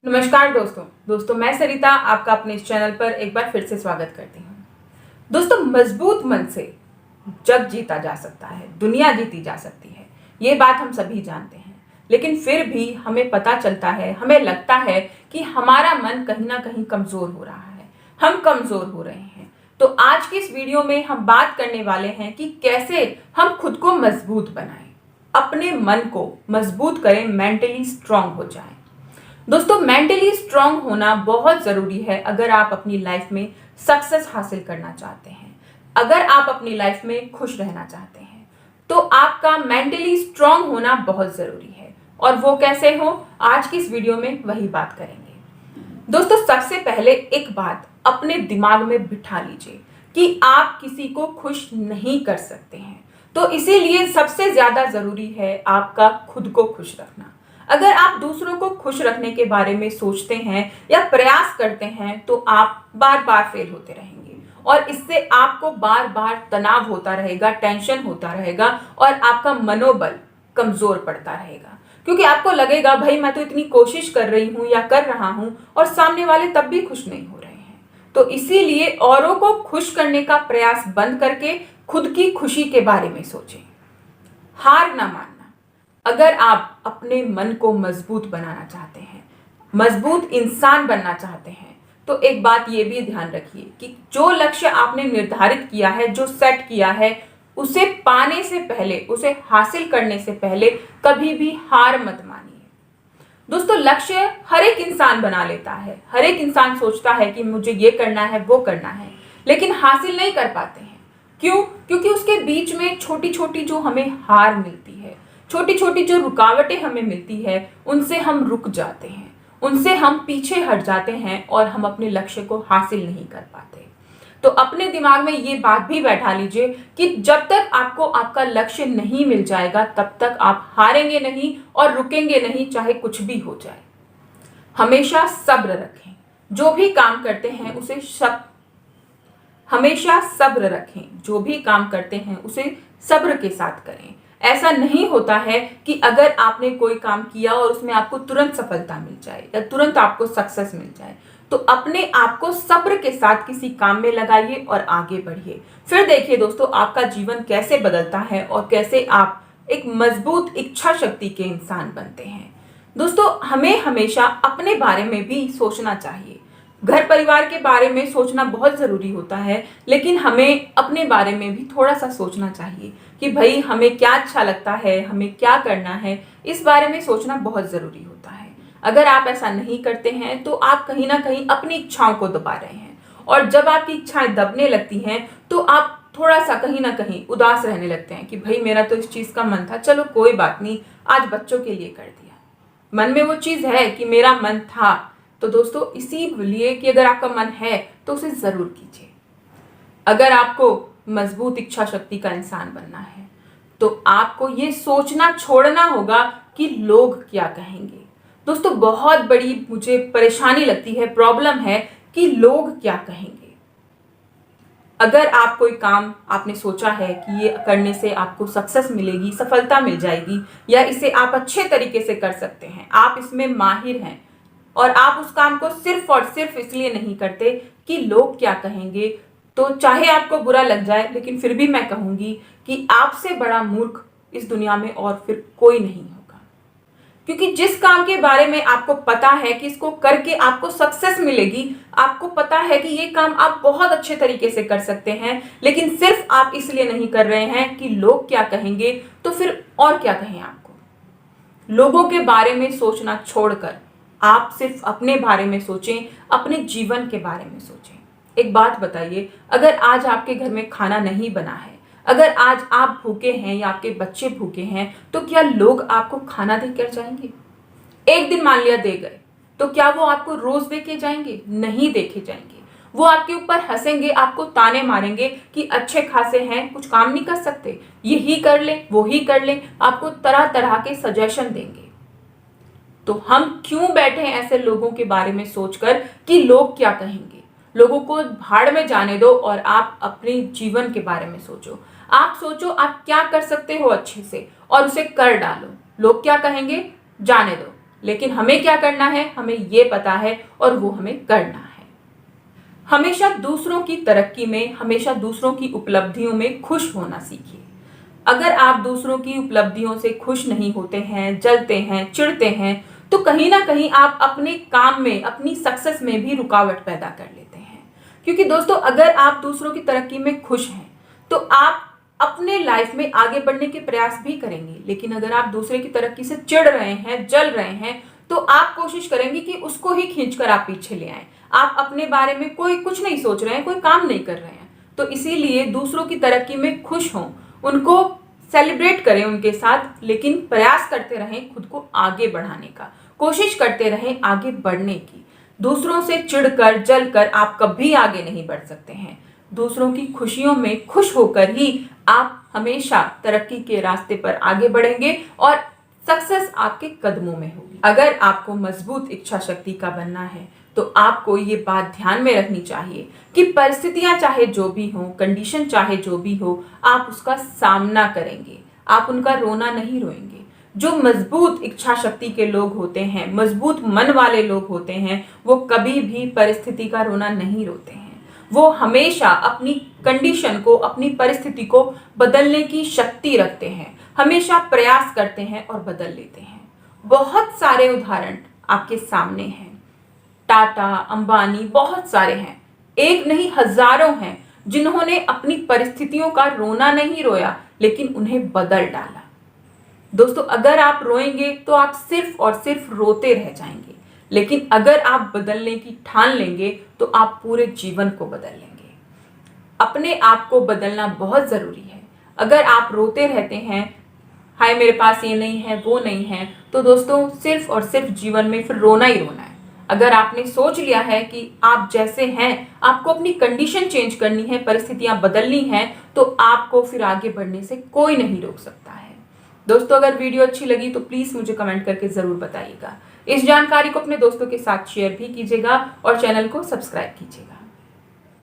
नमस्कार दोस्तों मैं सरिता आपका अपने इस चैनल पर एक बार फिर से स्वागत करती हूँ। दोस्तों, मजबूत मन से जग जीता जा सकता है, दुनिया जीती जा सकती है, ये बात हम सभी जानते हैं। लेकिन फिर भी हमें पता चलता है, हमें लगता है कि हमारा मन कहीं ना कहीं कमजोर हो रहा है, हम कमजोर हो रहे हैं। तो आज की इस वीडियो में हम बात करने वाले हैं कि कैसे हम खुद को मजबूत बनाएं, अपने मन को मजबूत करें, मेंटली स्ट्रांग हो जाएं। दोस्तों, मेंटली स्ट्रांग होना बहुत जरूरी है अगर आप अपनी लाइफ में सक्सेस हासिल करना चाहते हैं, अगर आप अपनी लाइफ में खुश रहना चाहते हैं, तो आपका मेंटली स्ट्रांग होना बहुत जरूरी है। और वो कैसे हो, आज की इस वीडियो में वही बात करेंगे। दोस्तों, सबसे पहले एक बात अपने दिमाग में बिठा लीजिए कि आप किसी को खुश नहीं कर सकते हैं, तो इसीलिए सबसे ज्यादा जरूरी है आपका खुद को खुश रखना। अगर आप दूसरों को खुश रखने के बारे में सोचते हैं या प्रयास करते हैं तो आप बार बार फेल होते रहेंगे और इससे आपको बार बार तनाव होता रहेगा, टेंशन होता रहेगा और आपका मनोबल कमजोर पड़ता रहेगा, क्योंकि आपको लगेगा भाई मैं तो इतनी कोशिश कर रही हूं या कर रहा हूं और सामने वाले तब भी खुश नहीं हो रहे हैं। तो इसीलिए औरों को खुश करने का प्रयास बंद करके खुद की खुशी के बारे में सोचें, हार ना मानना। अगर आप अपने मन को मजबूत बनाना चाहते हैं, मजबूत इंसान बनना चाहते हैं, तो एक बात ये भी ध्यान रखिए कि जो लक्ष्य आपने निर्धारित किया है, जो सेट किया है, उसे पाने से पहले, उसे हासिल करने से पहले कभी भी हार मत मानिए। दोस्तों, लक्ष्य हर एक इंसान बना लेता है, हर एक इंसान सोचता है कि मुझे ये करना है, वो करना है, लेकिन हासिल नहीं कर पाते हैं। क्यों? क्योंकि उसके बीच में छोटी छोटी जो हमें हार मिलती है, छोटी छोटी जो रुकावटें हमें मिलती है, उनसे हम रुक जाते हैं, उनसे हम पीछे हट जाते हैं और हम अपने लक्ष्य को हासिल नहीं कर पाते। तो अपने दिमाग में ये बात भी बैठा लीजिए कि जब तक आपको आपका लक्ष्य नहीं मिल जाएगा तब तक आप हारेंगे नहीं और रुकेंगे नहीं, चाहे कुछ भी हो जाए। हमेशा सब्र रखें, जो भी काम करते हैं उसे हमेशा सब्र रखें, जो भी काम करते हैं उसे सब्र के साथ करें। ऐसा नहीं होता है कि अगर आपने कोई काम किया और उसमें आपको तुरंत सफलता मिल जाए या तुरंत आपको सक्सेस मिल जाए, तो अपने आप को सब्र के साथ किसी काम में लगाइए और आगे बढ़िए। फिर देखिए दोस्तों, आपका जीवन कैसे बदलता है और कैसे आप एक मजबूत इच्छा शक्ति के इंसान बनते हैं। दोस्तों, हमें हमेशा अपने बारे में भी सोचना चाहिए। घर परिवार के बारे में सोचना बहुत जरूरी होता है, लेकिन हमें अपने बारे में भी थोड़ा सा सोचना चाहिए कि भाई हमें क्या अच्छा लगता है, हमें क्या करना है, इस बारे में सोचना बहुत जरूरी होता है। अगर आप ऐसा नहीं करते हैं तो आप कहीं ना कहीं अपनी इच्छाओं को दबा रहे हैं, और जब आपकी इच्छाएं दबने लगती हैं तो आप थोड़ा सा कहीं ना कहीं उदास रहने लगते हैं कि भाई मेरा तो इस चीज का मन था, चलो कोई बात नहीं, आज बच्चों के लिए कर दिया। मन में वो चीज है कि मेरा मन था। तो दोस्तों, इसीलिए कि अगर आपका मन है तो उसे जरूर कीजिए। अगर आपको मजबूत इच्छा शक्ति का इंसान बनना है तो आपको ये सोचना छोड़ना होगा कि लोग क्या कहेंगे। दोस्तों, बहुत बड़ी मुझे परेशानी लगती है, प्रॉब्लम है कि लोग क्या कहेंगे। अगर आप कोई काम आपने सोचा है कि ये करने से आपको सक्सेस मिलेगी, सफलता मिल जाएगी, या इसे आप अच्छे तरीके से कर सकते हैं, आप इसमें माहिर हैं, और आप उस काम को सिर्फ और सिर्फ इसलिए नहीं करते कि लोग क्या कहेंगे, तो चाहे आपको बुरा लग जाए, लेकिन फिर भी मैं कहूंगी कि आपसे बड़ा मूर्ख इस दुनिया में और फिर कोई नहीं होगा। क्योंकि जिस काम के बारे में आपको पता है कि इसको करके आपको सक्सेस मिलेगी, आपको पता है कि ये काम आप बहुत अच्छे तरीके से कर सकते हैं, लेकिन सिर्फ आप इसलिए नहीं कर रहे हैं कि लोग क्या कहेंगे, तो फिर और क्या कहें आपको। लोगों के बारे में सोचना छोड़कर आप सिर्फ अपने बारे में सोचें, अपने जीवन के बारे में सोचें। एक बात बताइए, अगर आज आपके घर में खाना नहीं बना है, अगर आज आप भूखे हैं या आपके बच्चे भूखे हैं, तो क्या लोग आपको खाना देकर जाएंगे? एक दिन मान लिया दे गए, तो क्या वो आपको रोज देके जाएंगे? नहीं देखे जाएंगे। वो आपके ऊपर हंसेंगे, आपको ताने मारेंगे कि अच्छे खासे हैं, कुछ काम नहीं कर सकते, यही कर ले, वो ही कर ले, आपको तरह तरह के सजेशन देंगे। तो हम क्यों बैठे ऐसे लोगों के बारे में सोचकर कि लोग क्या कहेंगे। लोगों को भाड़ में जाने दो और आप अपने जीवन के बारे में सोचो। आप सोचो आप क्या कर सकते हो अच्छे से और उसे कर डालो। लोग क्या कहेंगे, जाने दो। लेकिन हमें क्या करना है, हमें ये पता है और वो हमें करना है। हमेशा दूसरों की तरक्की में, हमेशा दूसरों की उपलब्धियों में खुश होना सीखिए। अगर आप दूसरों की उपलब्धियों से खुश नहीं होते हैं, जलते हैं, चिढ़ते हैं, तो कहीं ना कहीं आप अपने काम में, अपनी सक्सेस में भी रुकावट पैदा कर लेते हैं। क्योंकि दोस्तों, अगर आप दूसरों की तरक्की में खुश हैं तो आप अपने लाइफ में आगे बढ़ने के प्रयास भी करेंगे। लेकिन अगर आप दूसरे की तरक्की से चिढ़ रहे हैं, जल रहे हैं, तो आप कोशिश करेंगे कि उसको ही खींचकर आप पीछे ले आए। आप अपने बारे में कोई कुछ नहीं सोच रहे हैं, कोई काम नहीं कर रहे हैं। तो इसीलिए दूसरों की तरक्की में खुश हों, उनको सेलिब्रेट करें उनके साथ, लेकिन प्रयास करते रहें खुद को आगे बढ़ाने का, कोशिश करते रहें आगे बढ़ने की। दूसरों से चिढ़कर, जलकर आप कभी आगे नहीं बढ़ सकते हैं। दूसरों की खुशियों में खुश होकर ही आप हमेशा तरक्की के रास्ते पर आगे बढ़ेंगे और सक्सेस आपके कदमों में होगी। अगर आपको मजबूत इच्छा शक्ति का बनना है तो आपको ये बात ध्यान में रखनी चाहिए कि परिस्थितियां चाहे जो भी हो, कंडीशन चाहे जो भी हो, आप उसका सामना करेंगे, आप उनका रोना नहीं रोएंगे। जो मजबूत इच्छा शक्ति के लोग होते हैं, मजबूत मन वाले लोग होते हैं, वो कभी भी परिस्थिति का रोना नहीं रोते हैं। वो हमेशा अपनी कंडीशन को, अपनी परिस्थिति को बदलने की शक्ति रखते हैं, हमेशा प्रयास करते हैं और बदल लेते हैं। बहुत सारे उदाहरण आपके सामने हैं। टाटा, अंबानी, बहुत सारे हैं, एक नहीं हजारों हैं जिन्होंने अपनी परिस्थितियों का रोना नहीं रोया, लेकिन उन्हें बदल डाला। दोस्तों, अगर आप रोएंगे तो आप सिर्फ और सिर्फ रोते रह जाएंगे, लेकिन अगर आप बदलने की ठान लेंगे तो आप पूरे जीवन को बदल लेंगे। अपने आप को बदलना बहुत जरूरी है। अगर आप रोते रहते हैं, हाय मेरे पास ये नहीं है, वो नहीं है, तो दोस्तों सिर्फ और सिर्फ जीवन में फिर रोना ही रोना है। अगर आपने सोच लिया है कि आप जैसे हैं, आपको अपनी कंडीशन चेंज करनी है, परिस्थितियां बदलनी है, तो आपको फिर आगे बढ़ने से कोई नहीं रोक सकता है। दोस्तों, अगर वीडियो अच्छी लगी तो प्लीज मुझे कमेंट करके जरूर बताइएगा। इस जानकारी को अपने दोस्तों के साथ शेयर भी कीजिएगा और चैनल को सब्सक्राइब कीजिएगा।